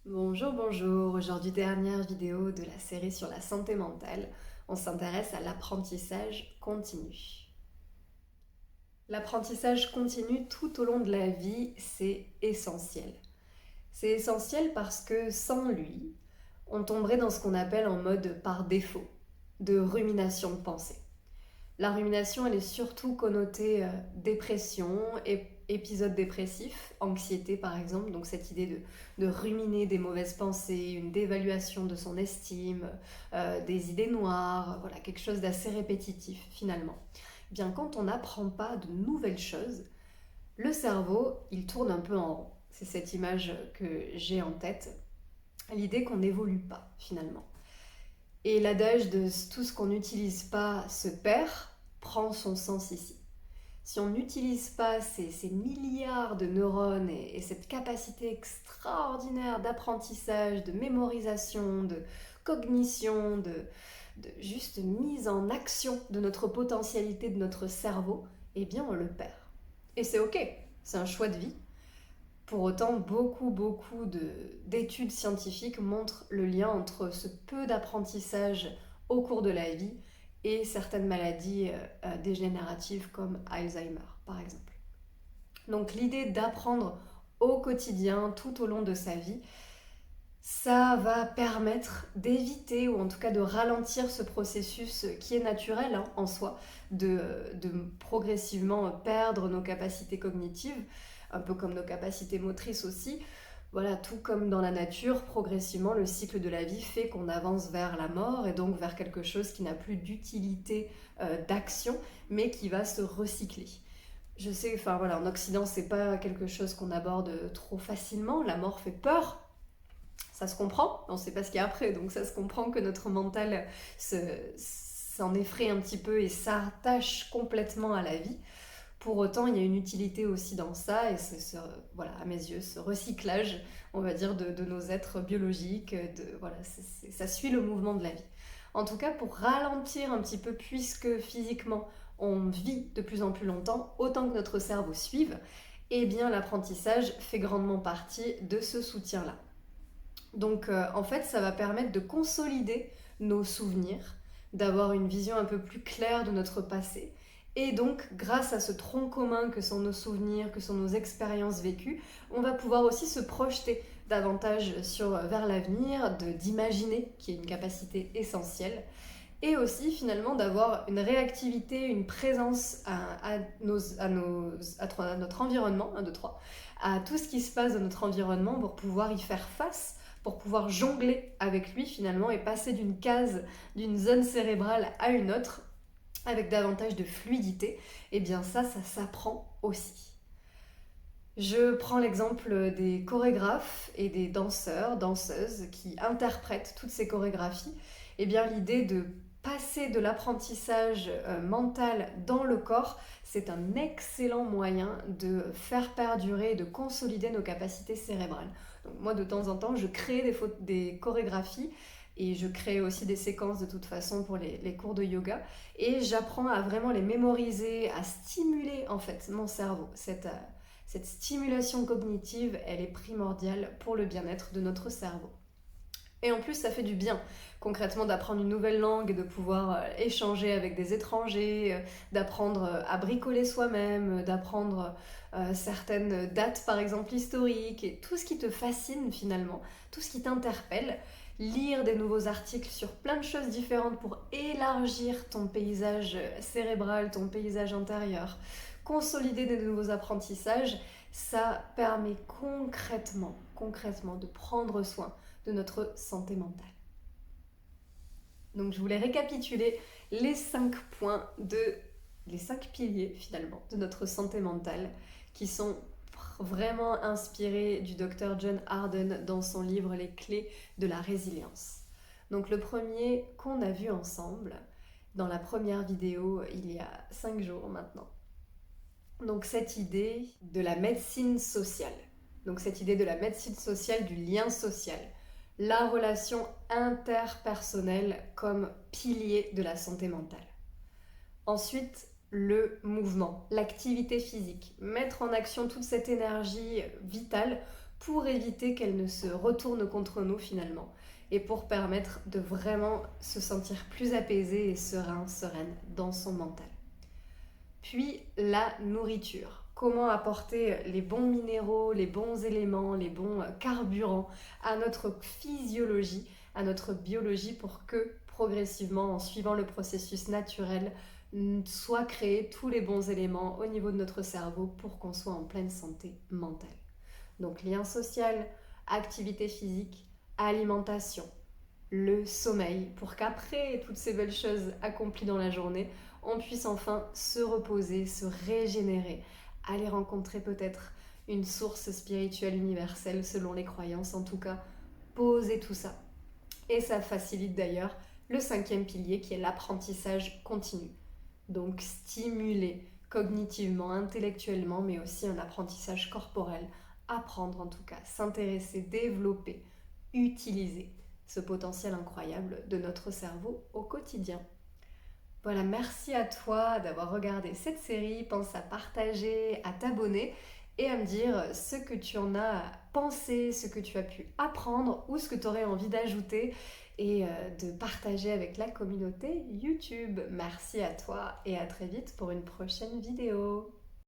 Bonjour, bonjour. Aujourd'hui, dernière vidéo de la série sur la santé mentale. On s'intéresse à l'apprentissage continu. L'apprentissage continu tout au long de la vie, c'est essentiel. C'est essentiel parce que sans lui, on tomberait dans ce qu'on appelle en mode par défaut, de rumination de pensée. La rumination, elle est surtout connotée dépression, épisode dépressif, anxiété par exemple, donc cette idée de ruminer des mauvaises pensées, une dévaluation de son estime, des idées noires, voilà, quelque chose d'assez répétitif finalement. Eh bien, quand on n'apprend pas de nouvelles choses, le cerveau, il tourne un peu en rond. C'est cette image que j'ai en tête, l'idée qu'on n'évolue pas finalement. Et l'adage de tout ce qu'on n'utilise pas se perd prend son sens ici. Si on n'utilise pas ces milliards de neurones et cette capacité extraordinaire d'apprentissage, de mémorisation, de cognition, de juste mise en action de notre potentialité, de notre cerveau, eh bien on le perd. Et c'est ok, c'est un choix de vie. Pour autant, d'études scientifiques montrent le lien entre ce peu d'apprentissage au cours de la vie et certaines maladies dégénératives comme Alzheimer, par exemple. Donc l'idée d'apprendre au quotidien, tout au long de sa vie, ça va permettre d'éviter ou en tout cas de ralentir ce processus qui est naturel en soi, de progressivement perdre nos capacités cognitives, un peu comme nos capacités motrices aussi. Voilà, tout comme dans la nature, progressivement, le cycle de la vie fait qu'on avance vers la mort et donc vers quelque chose qui n'a plus d'utilité d'action, mais qui va se recycler. Je sais, enfin voilà, en Occident, c'est pas quelque chose qu'on aborde trop facilement. La mort fait peur, ça se comprend, on ne sait pas ce qu'il y a après, donc ça se comprend que notre mental s'en effraie un petit peu et s'attache complètement à la vie. Pour autant, il y a une utilité aussi dans ça, et c'est voilà, à mes yeux, ce recyclage, on va dire, de nos êtres biologiques, voilà, ça suit le mouvement de la vie. En tout cas, pour ralentir un petit peu, puisque physiquement, on vit de plus en plus longtemps, autant que notre cerveau suive, eh bien l'apprentissage fait grandement partie de ce soutien-là. Donc en fait, ça va permettre de consolider nos souvenirs, d'avoir une vision un peu plus claire de notre passé. Et donc, grâce à ce tronc commun que sont nos souvenirs, que sont nos expériences vécues, on va pouvoir aussi se projeter davantage vers l'avenir, d'imaginer, qui est une capacité essentielle, et aussi finalement d'avoir une réactivité, une présence à notre environnement, 1, 2, 3, à tout ce qui se passe dans notre environnement pour pouvoir y faire face, pour pouvoir jongler avec lui finalement et passer d'une case, d'une zone cérébrale à une autre avec davantage de fluidité. Et bien ça s'apprend aussi. Je prends l'exemple des chorégraphes et des danseurs, danseuses qui interprètent toutes ces chorégraphies. Et bien l'idée de passer de l'apprentissage mental dans le corps, c'est un excellent moyen de faire perdurer, de consolider nos capacités cérébrales. Donc moi de temps en temps, je crée des chorégraphies et je crée aussi des séquences de toute façon pour les cours de yoga et j'apprends à vraiment les mémoriser, à stimuler en fait mon cerveau. Cette stimulation cognitive, elle est primordiale pour le bien-être de notre cerveau. Et en plus, ça fait du bien, concrètement, d'apprendre une nouvelle langue, de pouvoir échanger avec des étrangers, d'apprendre à bricoler soi-même, d'apprendre certaines dates, par exemple, historiques, et tout ce qui te fascine finalement, tout ce qui t'interpelle. Lire des nouveaux articles sur plein de choses différentes pour élargir ton paysage cérébral, ton paysage intérieur, consolider des nouveaux apprentissages, ça permet concrètement de prendre soin de notre santé mentale. Donc je voulais récapituler les 5 points les 5 piliers finalement de notre santé mentale qui sont vraiment inspirés du docteur John Arden dans son livre Les clés de la résilience. Donc le premier qu'on a vu ensemble dans la première vidéo il y a 5 jours maintenant. Donc cette idée de la médecine sociale. Donc cette idée de la médecine sociale, du lien social, la relation interpersonnelle comme pilier de la santé mentale. Ensuite, le mouvement, l'activité physique, mettre en action toute cette énergie vitale pour éviter qu'elle ne se retourne contre nous finalement et pour permettre de vraiment se sentir plus apaisé et serein, sereine dans son mental. Puis la nourriture. Comment apporter les bons minéraux, les bons éléments, les bons carburants à notre physiologie, à notre biologie pour que progressivement, en suivant le processus naturel, soient créés tous les bons éléments au niveau de notre cerveau pour qu'on soit en pleine santé mentale. Donc lien social, activité physique, alimentation, le sommeil, pour qu'après toutes ces belles choses accomplies dans la journée, on puisse enfin se reposer, se régénérer, aller rencontrer peut-être une source spirituelle universelle selon les croyances, en tout cas, poser tout ça. Et ça facilite d'ailleurs le 5e pilier qui est l'apprentissage continu. Donc stimuler cognitivement, intellectuellement, mais aussi un apprentissage corporel, apprendre en tout cas, s'intéresser, développer, utiliser ce potentiel incroyable de notre cerveau au quotidien. Voilà, merci à toi d'avoir regardé cette série. Pense à partager, à t'abonner et à me dire ce que tu en as pensé, ce que tu as pu apprendre ou ce que tu aurais envie d'ajouter et de partager avec la communauté YouTube. Merci à toi et à très vite pour une prochaine vidéo.